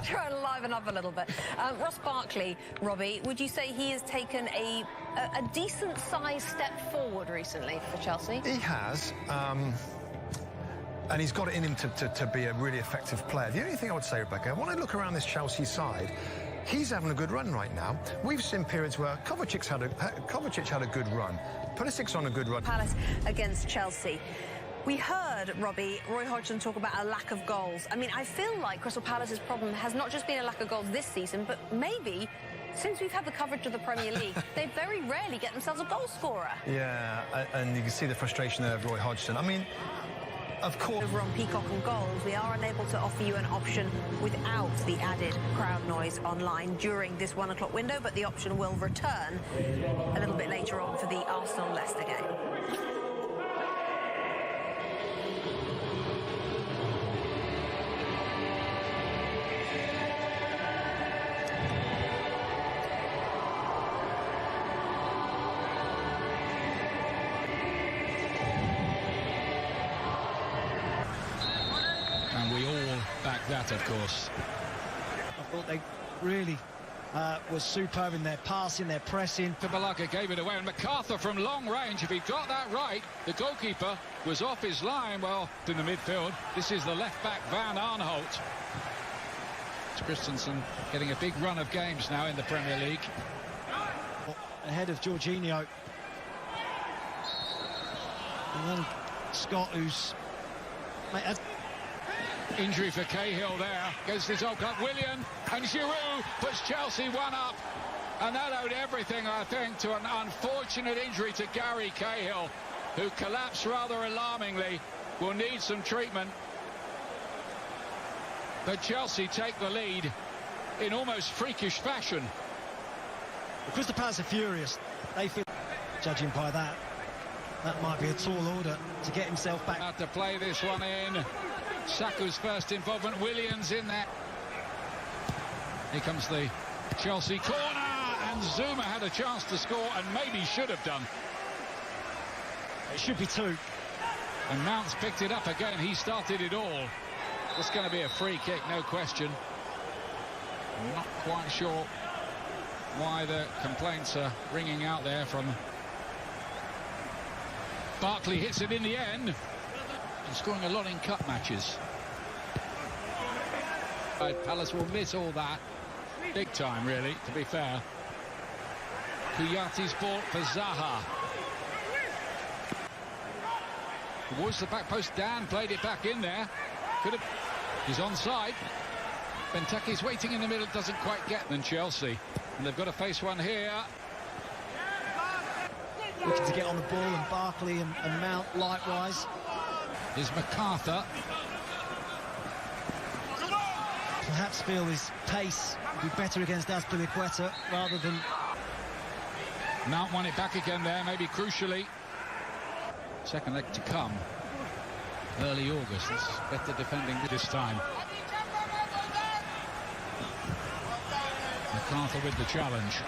try and liven up a little bit. Ross Barkley, Robbie, would you say he has taken a decent-sized step forward recently for Chelsea? He has. And he's got it in him to be a really effective player. The only thing I would say, Rebecca, when I look around this Chelsea side, he's having a good run right now. We've seen periods where Kovacic had a good run. Pulisic's on a good run. Palace against Chelsea. We heard, Robbie, Roy Hodgson talk about a lack of goals. I mean, I feel like Crystal Palace's problem has not just been a lack of goals this season, but maybe since we've had the coverage of the Premier League, they very rarely get themselves a goal scorer. Yeah, and you can see the frustration there of Roy Hodgson. I mean, of course. Over on Peacock and Goals, we are unable to offer you an option without the added crowd noise online during this 1 o'clock window, but the option will return a little bit later on for the Arsenal-Leicester game. That, of course. I thought they really was superb in their passing, their pressing. Balaka gave it away, and MacArthur from long range, if he got that right, the goalkeeper was off his line. Well, in the midfield, this is the left-back Van Aanholt. Christensen getting a big run of games now in the Premier League. Ahead of Jorginho. And then Scott, who's... Injury for Cahill there against his old club. Willian and Giroud puts Chelsea one up, and that owed everything, I think, to an unfortunate injury to Gary Cahill, who collapsed rather alarmingly, will need some treatment. But Chelsea take the lead in almost freakish fashion. The Crystal Palace are furious. They feel, judging by that might be a tall order to get himself back. About to play this one in. Saku's first involvement, Williams in there. Here comes the Chelsea corner, and Zuma had a chance to score and maybe should have done. It should be two. And Mount's picked it up again. He started it all. It's going to be a free kick, no question. I'm not quite sure why the complaints are ringing out there from... Barkley hits it in the end. And scoring a lot in cup matches. Palace will miss all that. Big time, really, to be fair. Kouyate's ball for Zaha. Towards the back post, Dan played it back in there. Could have... He's onside. Benteke's waiting in the middle, doesn't quite get them, Chelsea. And they've got to face one here. Looking to get on the ball, and Barkley and Mount likewise. Is MacArthur. Perhaps feel his pace would be better against Azpilicueta rather than... Mount won it back again there, maybe crucially. Second leg to come. Early August. It's better defending this time. MacArthur with the challenge.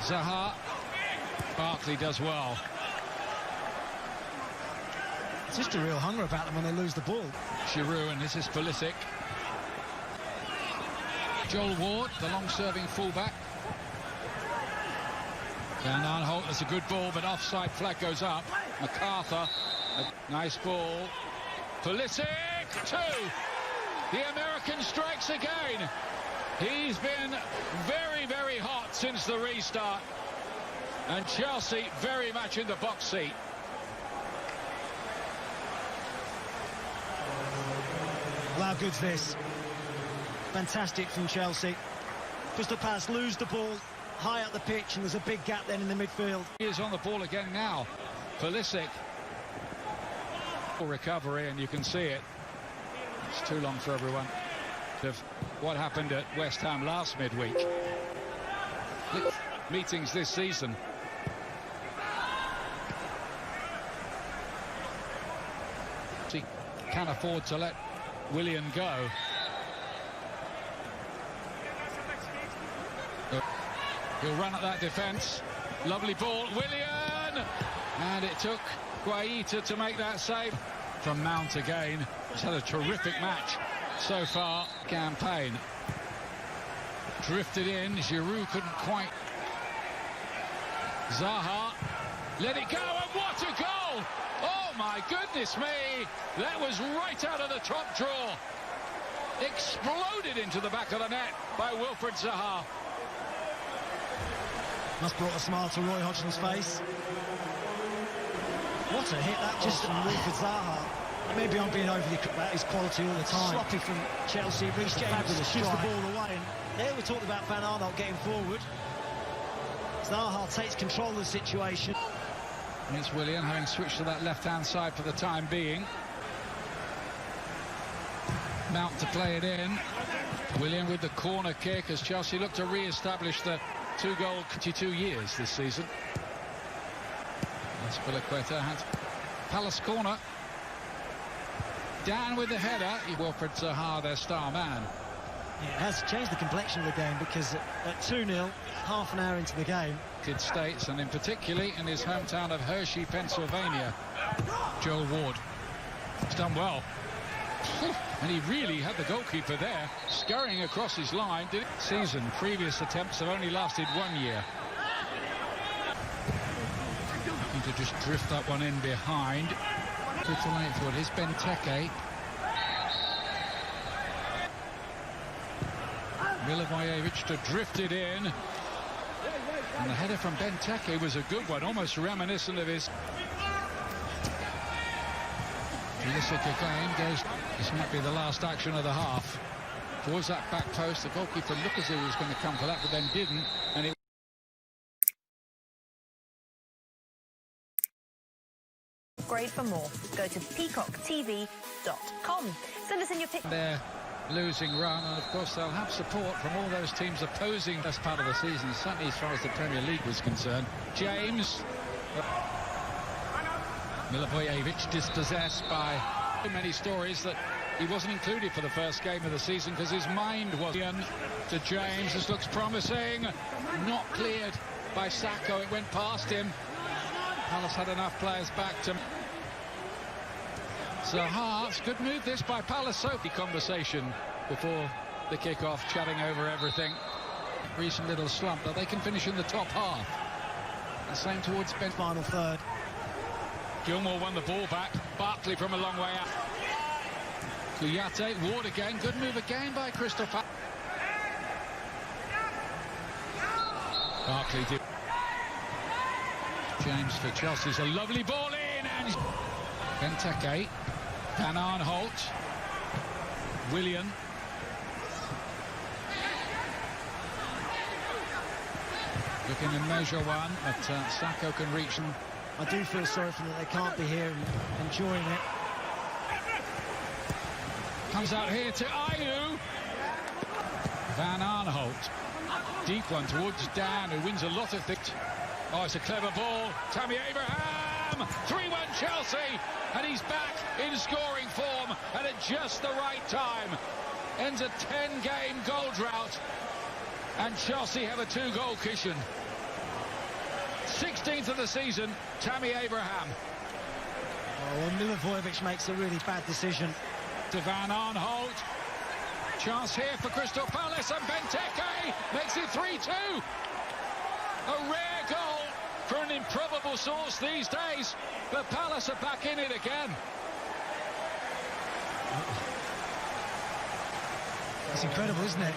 Zaha. Barkley does well. It's just a real hunger about them when they lose the ball. Giroud, and this is Pulisic. Joel Ward, the long-serving fullback. Van Aanholt, that's a good ball, but offside flag goes up. MacArthur, a nice ball. Pulisic, 2. The American strikes again. He's been very, very hot since the restart. And Chelsea very much in the box seat. Well, how good's this? Fantastic from Chelsea. Crystal Palace lose the ball high up the pitch, and there's a big gap then in the midfield. He is on the ball again now. Pulisic. Recovery, and you can see it. It's too long for everyone. Of what happened at West Ham last midweek. Meetings this season. He can afford to let Willian go. He'll run at that defence. Lovely ball, Willian! And it took CheIsea to make that save. from Mount again. He's had a terrific match so far. Campaign. Drifted in, Giroud couldn't quite. Zaha, let it go, and what a goal! Oh my goodness me! That was right out of the top drawer. Exploded into the back of the net by Wilfried Zaha. Must brought a smile to Roy Hodgson's face. What a hit that was from Wilfried Zaha. Maybe I'm being overly about his quality all the time. Sloppy from Chelsea, Reece James gives the ball away. And there we're talking about Van Aanholt getting forward. Zaha takes control of the situation. And it's Willian having switched to that left-hand side for the time being. Mount to play it in. Willian with the corner kick as Chelsea look to re-establish the 2-goal 22 years this season. And Spilicueta had Palace corner. Dan with the header. Wilfried Zaha, their star man. Yeah, it has changed the complexion of the game because at 2-0, half an hour into the game. United States, and in particularly in his hometown of Hershey, Pennsylvania. Joel Ward. He's done well. And he really had the goalkeeper there, scurrying across his line. Season, previous attempts have only lasted 1 year. Looking to just drift that one in behind. It's late for it. Here's Benteke. Milivojevic to drift it in. And the header from Benteke was a good one, almost reminiscent of his. Pulisic again goes. This might be the last action of the half. Towards that back post, the goalkeeper looked as though he was going to come for that, but then didn't. And it. Grade for more. Go to peacocktv.com. Send us in your pick. Their losing run, and of course they'll have support from all those teams opposing this part of the season, certainly as far as the Premier League was concerned. James. Milivojevic dispossessed by many stories that he wasn't included for the first game of the season because his mind was to James. This looks promising. Not cleared by Sacco. It went past him. Palace had enough players back to. Zaha, it's a good move this by Palace. Sophie conversation before the kick-off, chatting over everything. Recent little slump, but they can finish in the top half. The same towards Ben. Final third. Gilmore won the ball back. Barkley from a long way out. Kouyaté, Ward again. Good move again by Crystal Palace. Barkley did. James for Chelsea's a lovely ball in, and Benteke, Van Aanholt, Willian. Looking to measure one, but Sacco can reach them. I do feel sorry for them that they can't be here and enjoying it. Comes out here to Ayew. Van Aanholt. Deep one towards Dan, who wins a lot of things. Oh, it's a clever ball. Tammy Abraham. 3-1 Chelsea. And he's back in scoring form and at just the right time. Ends a 10-game goal drought. And Chelsea have a 2-goal cushion. 16th of the season, Tammy Abraham. Oh, well, Milivojevic makes a really bad decision. To Van Aanholt. Chance here for Crystal Palace, and Benteke makes it 3-2. A rare goal for an improbable source these days, but Palace are back in it again. It's incredible, isn't it?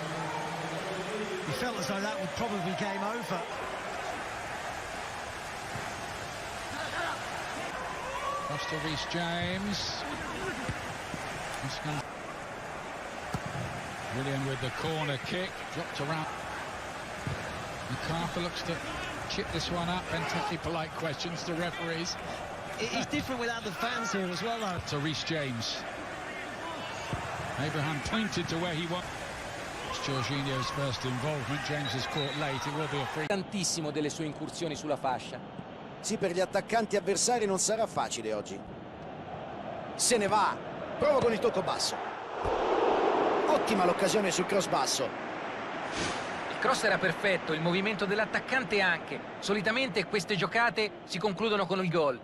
You felt as though that would probably be game over. Cross to Reece James. Willian with the corner kick, dropped around. MacArthur looks to chip this one up. Benteke polite questions to referees. It's different without the fans here as well, though. To Reece James. Abraham pointed to where he was. It's Jorginho's first involvement. James is caught late. It will be a free. Tantissimo delle sue incursioni sulla fascia. Sì, per gli attaccanti avversari non sarà facile oggi. Se ne va. Prova con il tocco basso. Ottima l'occasione sul cross basso. Il cross era perfetto, il movimento dell'attaccante anche. Solitamente queste giocate si concludono con il gol.